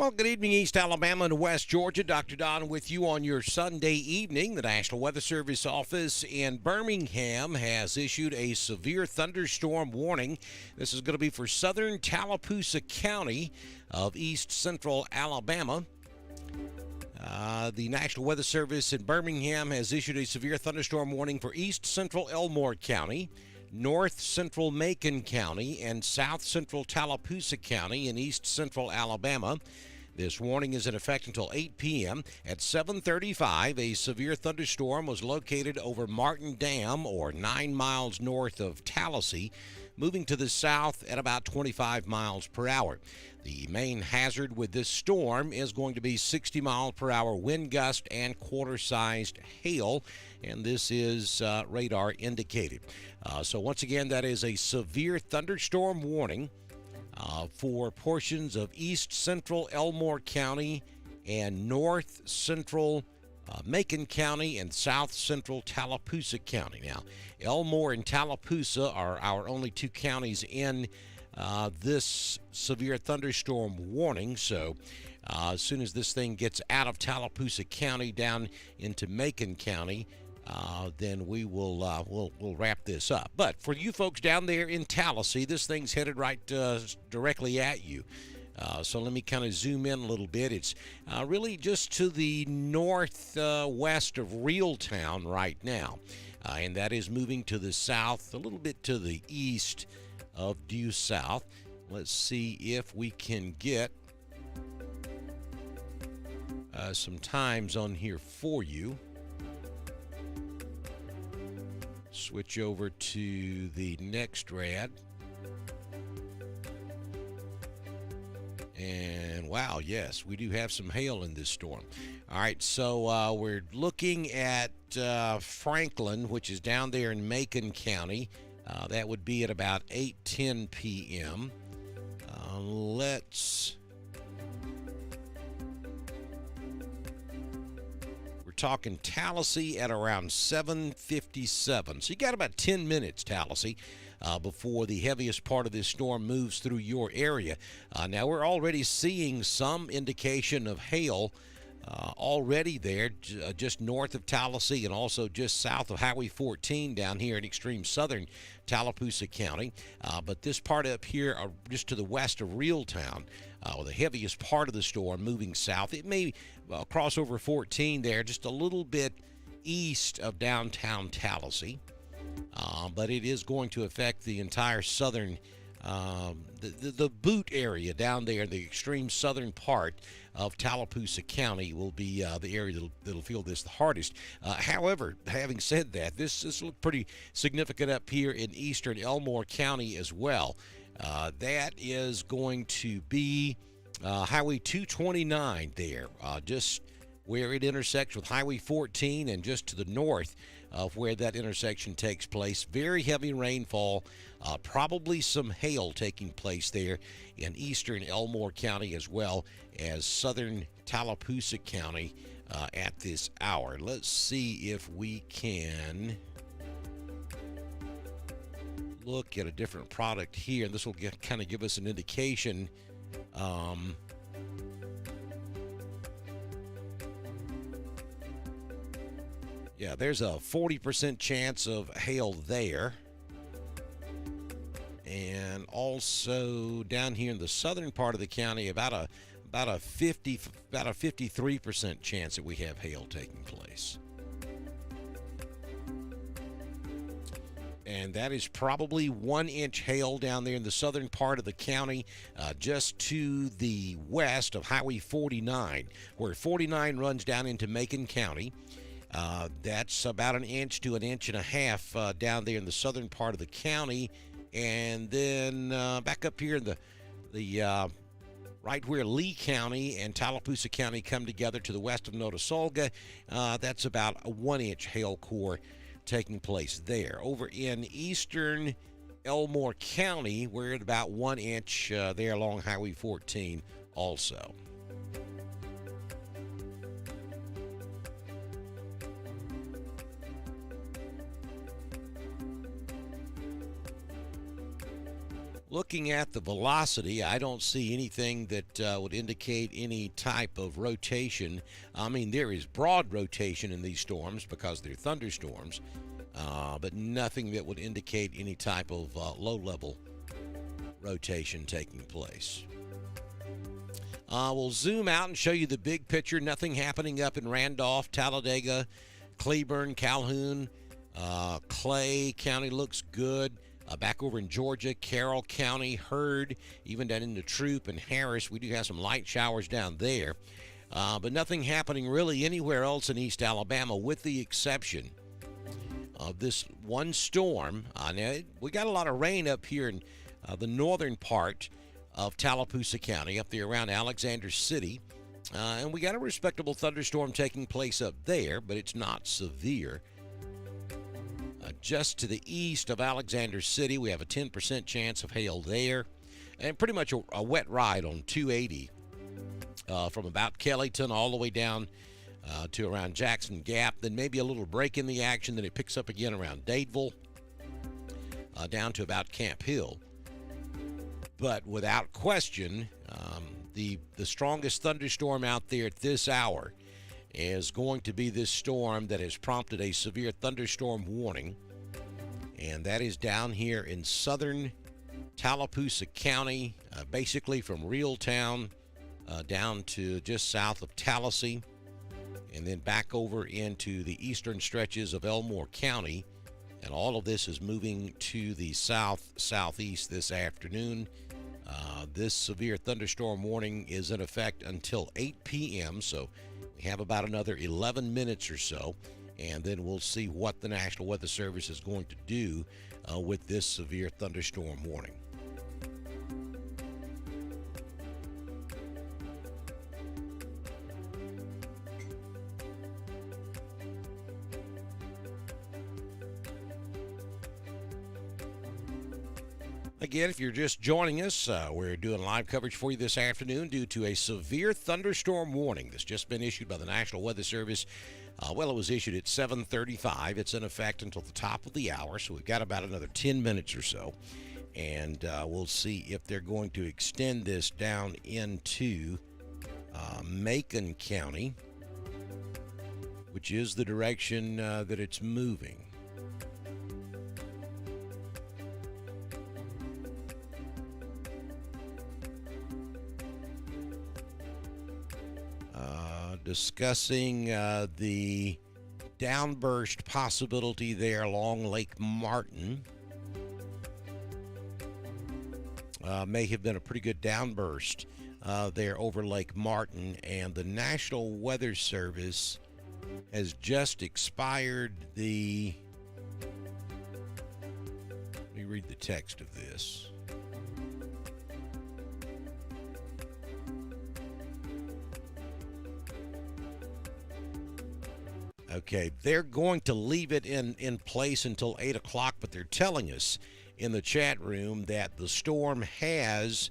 Well, good evening, East Alabama and West Georgia. Dr. Don with you on your Sunday evening. The National Weather Service office in Birmingham has issued a severe thunderstorm warning. This is going to be for southern Tallapoosa County of east central Alabama. The National Weather Service in Birmingham has issued a severe thunderstorm warning for east central Elmore County, north central Macon County, and south central Tallapoosa County in east central Alabama. This warning is in effect until 8 p.m. At 7:35, a severe thunderstorm was located over Martin Dam, or 9 miles north of Tallahassee, moving to the south at about 25 miles per hour. The main hazard with this storm is going to be 60 mile per hour wind gust and quarter-sized hail, and this is radar indicated. So once again, that is a severe thunderstorm warning for portions of east central Elmore County and north central Macon County and south central Tallapoosa County. Now, Elmore and Tallapoosa are our only two counties in this severe thunderstorm warning. So as soon as this thing gets out of Tallapoosa County down into Macon County, then we will we'll wrap this up. But for you folks down there in Tallahassee, this thing's headed right directly at you. So let me kind of zoom in a little bit. It's really just to the northwest of Reeltown right now, and that is moving to the south, a little bit to the east of due south. Let's see if we can get some times on here for you. Switch over to the next rad. And wow, yes, we do have some hail in this storm. All right, so we're looking at Franklin, which is down there in Macon County. That would be at about 8:10 p.m. Talking Tallahassee at around 7:57. So you got about 10 minutes, Tallahassee, before the heaviest part of this storm moves through your area. Now we're already seeing some indication of hail already there, just north of Tallahassee and also just south of Highway 14 down here in extreme southern Tallapoosa County. But this part up here, just to the west of Reeltown, the heaviest part of the storm moving south. It may cross over 14 there, just a little bit east of downtown Tallahassee. But it is going to affect the entire southern the boot area down there, the extreme southern part of Tallapoosa County will be the area that'll feel this the hardest. However, having said that, this looks pretty significant up here in eastern Elmore County as well. That is going to be Highway 229 there, just where it intersects with Highway 14 and just to the north of where that intersection takes place. Very heavy rainfall, probably some hail taking place there in eastern Elmore County as well as southern Tallapoosa County at this hour. Let's see if we can look at a different product here. This will kind of give us an indication. Yeah, there's a 40% chance of hail there. And also down here in the southern part of the county, about a 53% chance that we have hail taking place. And that is probably 1 inch hail down there in the southern part of the county, just to the west of Highway 49, where 49 runs down into Macon County. That's about 1 inch to 1.5 inches down there in the southern part of the county. And then back up here in the right where Lee County and Tallapoosa County come together to the west of Notasulga, that's about a 1 inch hail core taking place there. Over in eastern Elmore County, we're at about 1 inch there along Highway 14 also. Looking at the velocity, I don't see anything that would indicate any type of rotation. I mean, there is broad rotation in these storms because they're thunderstorms, but nothing that would indicate any type of low-level rotation taking place. We'll zoom out and show you the big picture. Nothing happening up in Randolph, Talladega, Cleburne, Calhoun. Clay County looks good. Back over in Georgia, Carroll County, Heard, even down into Troop and Harris. We do have some light showers down there. But nothing happening really anywhere else in East Alabama with the exception of this one storm. Now, we got a lot of rain up here in the northern part of Tallapoosa County, up there around Alexander City. And we got a respectable thunderstorm taking place up there, but it's not severe. Just to the east of Alexander City, we have a 10% chance of hail there. And pretty much a wet ride on 280 from about Kellyton all the way down to around Jackson Gap. Then maybe a little break in the action. Then it picks up again around Dadeville down to about Camp Hill. But without question, the strongest thunderstorm out there at this hour is going to be this storm that has prompted a severe thunderstorm warning. And that is down here in southern Tallapoosa County, basically from Reeltown down to just south of Tallahassee, and then back over into the eastern stretches of Elmore County. And all of this is moving to the southeast this afternoon. This severe thunderstorm warning is in effect until 8 p.m., so we have about another 11 minutes or so, and then we'll see what the National Weather Service is going to do with this severe thunderstorm warning. Again, if you're just joining us, we're doing live coverage for you this afternoon due to a severe thunderstorm warning that's just been issued by the National Weather Service. Well, it was issued at 7:35. It's in effect until the top of the hour, so we've got about another 10 minutes or so. And we'll see if they're going to extend this down into Macon County, which is the direction that it's moving. Discussing the downburst possibility there along Lake Martin. May have been a pretty good downburst there over Lake Martin, and the National Weather Service has just expired the... Let me read the text of this. Okay, they're going to leave it in place until 8 o'clock, but they're telling us in the chat room that the storm has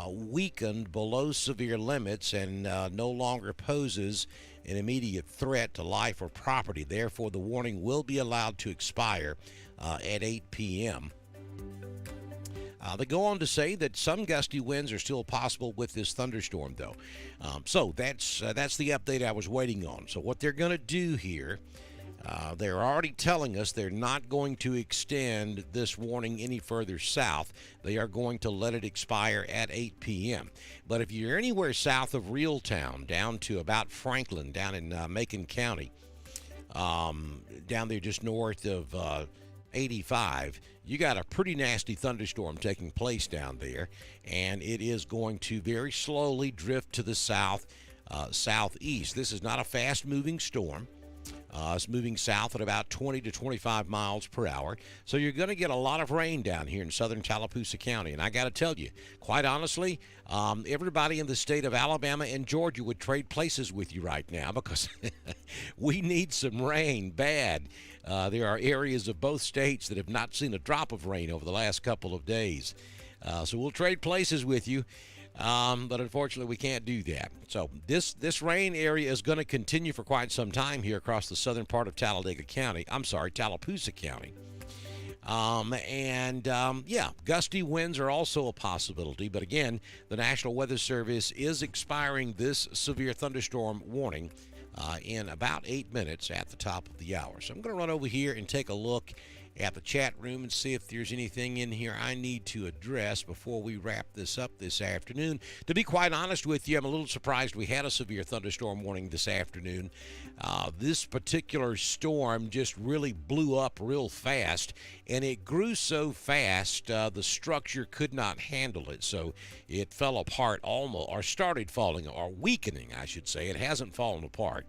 weakened below severe limits and no longer poses an immediate threat to life or property. Therefore, the warning will be allowed to expire at 8 p.m. They go on to say that some gusty winds are still possible with this thunderstorm, though. So that's the update I was waiting on. So what they're going to do here, they're already telling us they're not going to extend this warning any further south. They are going to let it expire at 8 p.m. But if you're anywhere south of Reeltown, down to about Franklin, down in Macon County, down there just north of 85, you got a pretty nasty thunderstorm taking place down there, and it is going to very slowly drift to the southeast. This is not a fast-moving storm. It's moving south at about 20 to 25 miles per hour. So you're going to get a lot of rain down here in southern Tallapoosa County. And I got to tell you, quite honestly, everybody in the state of Alabama and Georgia would trade places with you right now because we need some rain bad. There are areas of both states that have not seen a drop of rain over the last couple of days. So we'll trade places with you. But unfortunately, we can't do that. So this rain area is going to continue for quite some time here across the southern part of Tallapoosa County. Yeah, gusty winds are also a possibility. But again, the National Weather Service is expiring this severe thunderstorm warning in about 8 minutes at the top of the hour. So I'm going to run over here and take a look at the chat room and see if there's anything in here I need to address before we wrap this up this afternoon. To be quite honest with you, I'm a little surprised we had a severe thunderstorm warning this afternoon. This particular storm just really blew up real fast, and it grew so fast the structure could not handle it, so it fell apart almost, or started falling, or weakening, I should say. It hasn't fallen apart.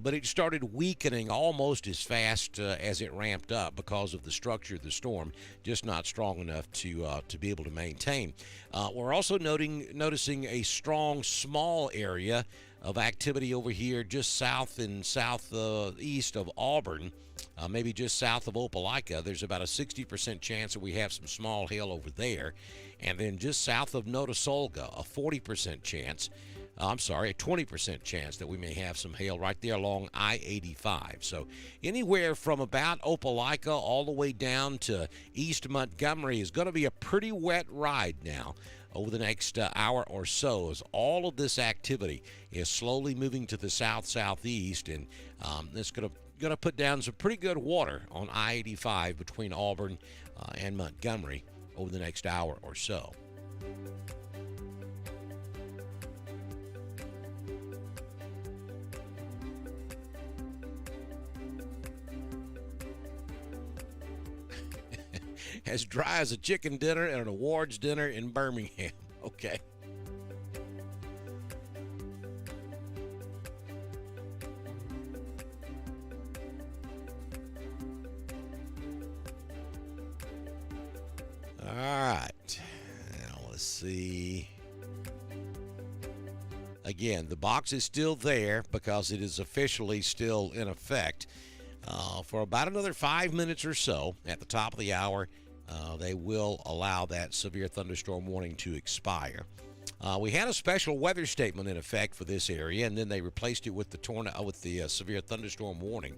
But it started weakening almost as fast as it ramped up because of the structure of the storm, just not strong enough to be able to maintain. We're also noticing a strong, small area of activity over here just south and southeast of Auburn, maybe just south of Opelika. There's about a 60% chance that we have some small hail over there. And then just south of Notasulga, a 40% chance. A 20% chance that we may have some hail right there along I-85. So anywhere from about Opelika all the way down to East Montgomery is going to be a pretty wet ride now over the next hour or so, as all of this activity is slowly moving to the south-southeast, and it's going to put down some pretty good water on I-85 between Auburn and Montgomery over the next hour or so. As dry as a chicken dinner and an awards dinner in Birmingham. Okay. All right. Now let's see. Again, the box is still there because it is officially still in effect. For about another 5 minutes or so at the top of the hour, they will allow that severe thunderstorm warning to expire. We had a special weather statement in effect for this area, and then they replaced it with the severe thunderstorm warning.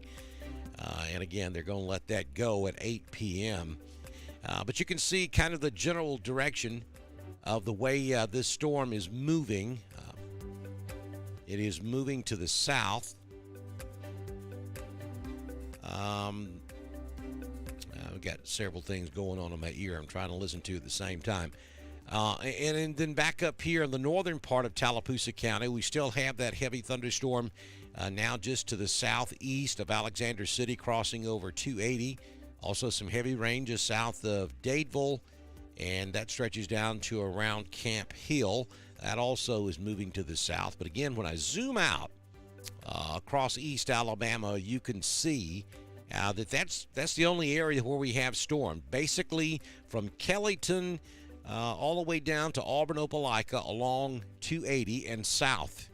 And again, they're going to let that go at 8 p.m. But you can see kind of the general direction of the way this storm is moving. It is moving to the south. I've got several things going on in my ear I'm trying to listen to at the same time. And then back up here in the northern part of Tallapoosa County, we still have that heavy thunderstorm now just to the southeast of Alexander City, crossing over 280. Also some heavy rain just south of Dadeville, and that stretches down to around Camp Hill. That also is moving to the south. But again, when I zoom out across East Alabama, you can see that's the only area where we have storm. Basically, from Kellyton all the way down to Auburn, Opelika, along 280 and south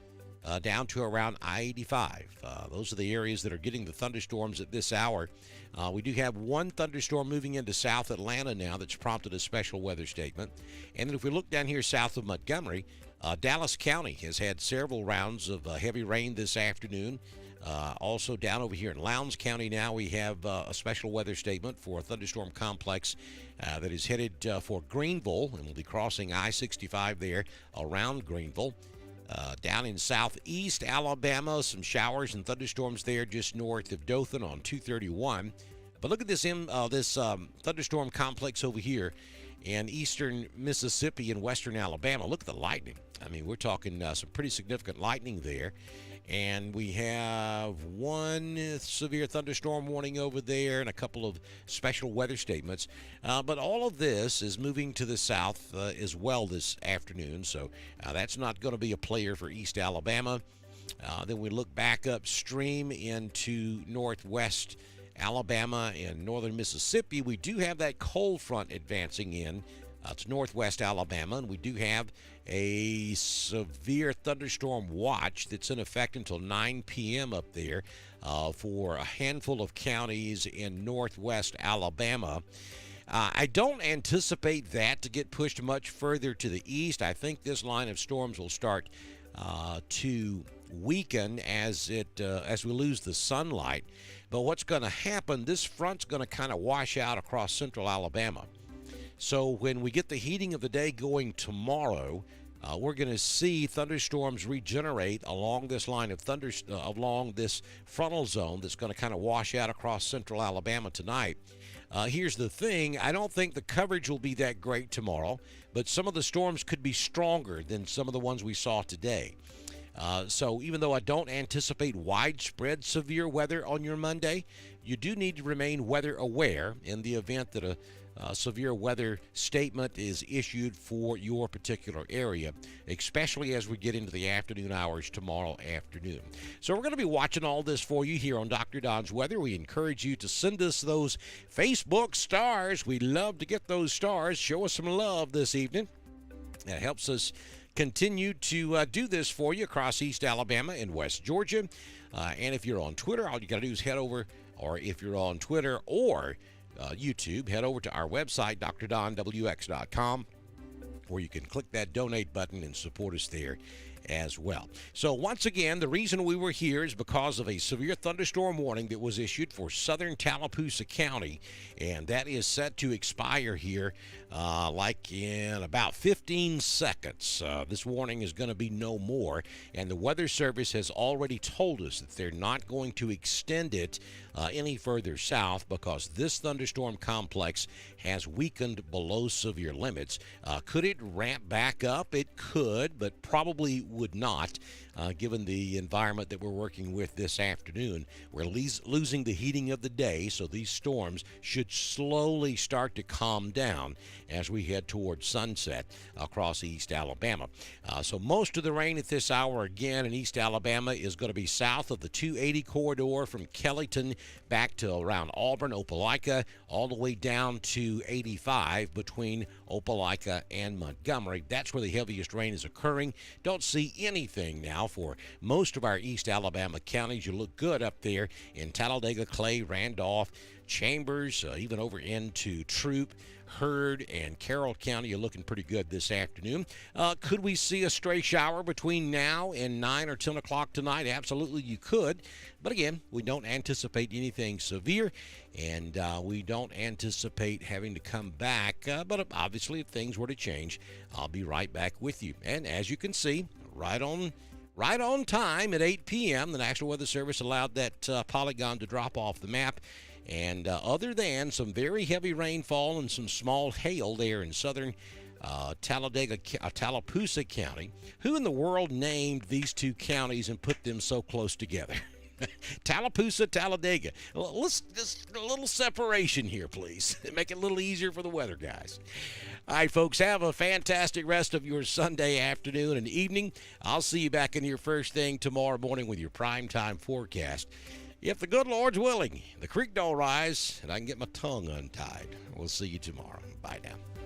down to around I-85. Those are the areas that are getting the thunderstorms at this hour. We do have one thunderstorm moving into South Atlanta now that's prompted a special weather statement. And then if we look down here south of Montgomery, Dallas County has had several rounds of heavy rain this afternoon. Also down over here in Lowndes County now, we have a special weather statement for a thunderstorm complex that is headed for Greenville, and will be crossing I-65 there around Greenville. Down in southeast Alabama, some showers and thunderstorms there just north of Dothan on 231. But look at this thunderstorm complex over here in eastern Mississippi and western Alabama. Look at the lightning. I mean, we're talking some pretty significant lightning there. And we have one severe thunderstorm warning over there and a couple of special weather statements. But all of this is moving to the south as well this afternoon. So that's not going to be a player for East Alabama. Then we look back upstream into northwest Alabama and northern Mississippi. We do have that cold front advancing in to northwest Alabama, and we do have a severe thunderstorm watch that's in effect until 9 p.m. up there for a handful of counties in northwest Alabama. I don't anticipate that to get pushed much further to the east. I think this line of storms will start to weaken as we lose the sunlight. But what's going to happen, this front's going to kind of wash out across central Alabama. So when we get the heating of the day going tomorrow, we're going to see thunderstorms regenerate along this line of along this frontal zone that's going to kind of wash out across central Alabama tonight. Here's the thing. I don't think the coverage will be that great tomorrow, but some of the storms could be stronger than some of the ones we saw today. So even though I don't anticipate widespread severe weather on your Monday, you do need to remain weather aware in the event that a severe weather statement is issued for your particular area, especially as we get into the afternoon hours tomorrow afternoon. So we're going to be watching all this for you here on Dr. Don's Weather. We encourage you to send us those Facebook stars. We love to get those stars. Show us some love this evening. That helps us continue to do this for you across East Alabama and West Georgia. And if you're on Twitter, all you got to do is head over, or if you're on Twitter or YouTube, head over to our website, drdonwx.com, where you can click that donate button and support us there as well. So once again, the reason we were here is because of a severe thunderstorm warning that was issued for southern Tallapoosa County, and that is set to expire here like in about 15 seconds. This warning is going to be no more, and the Weather Service has already told us that they're not going to extend it any further south because this thunderstorm complex has weakened below severe limits. Could it ramp back up? It could, but probably would not, given the environment that we're working with this afternoon. We're losing the heating of the day, so these storms should slowly start to calm down as we head towards sunset across East Alabama. So most of the rain at this hour, again, in East Alabama is going to be south of the 280 corridor from Kellyton back to around Auburn, Opelika, all the way down to 85 between Opelika and Montgomery. That's where the heaviest rain is occurring. Don't see anything now for most of our East Alabama counties. You look good up there in Talladega, Clay, Randolph, Chambers, even over into Troup, Heard, and Carroll County. You're looking pretty good this afternoon. Could we see a stray shower between now and 9 or 10 o'clock tonight? Absolutely, you could. But again, we don't anticipate anything severe, and we don't anticipate having to come back. But obviously, if things were to change, I'll be right back with you. And as you can see, right on time at 8 p.m., the National Weather Service allowed that polygon to drop off the map. And other than some very heavy rainfall and some small hail there in southern Tallapoosa County, who in the world named these two counties and put them so close together? Tallapoosa, Talladega. Let's just a little separation here, please. Make it a little easier for the weather guys. All right, folks, have a fantastic rest of your Sunday afternoon and evening. I'll see you back in here first thing tomorrow morning with your primetime forecast. If the good Lord's willing, the creek don't rise, and I can get my tongue untied. We'll see you tomorrow. Bye now.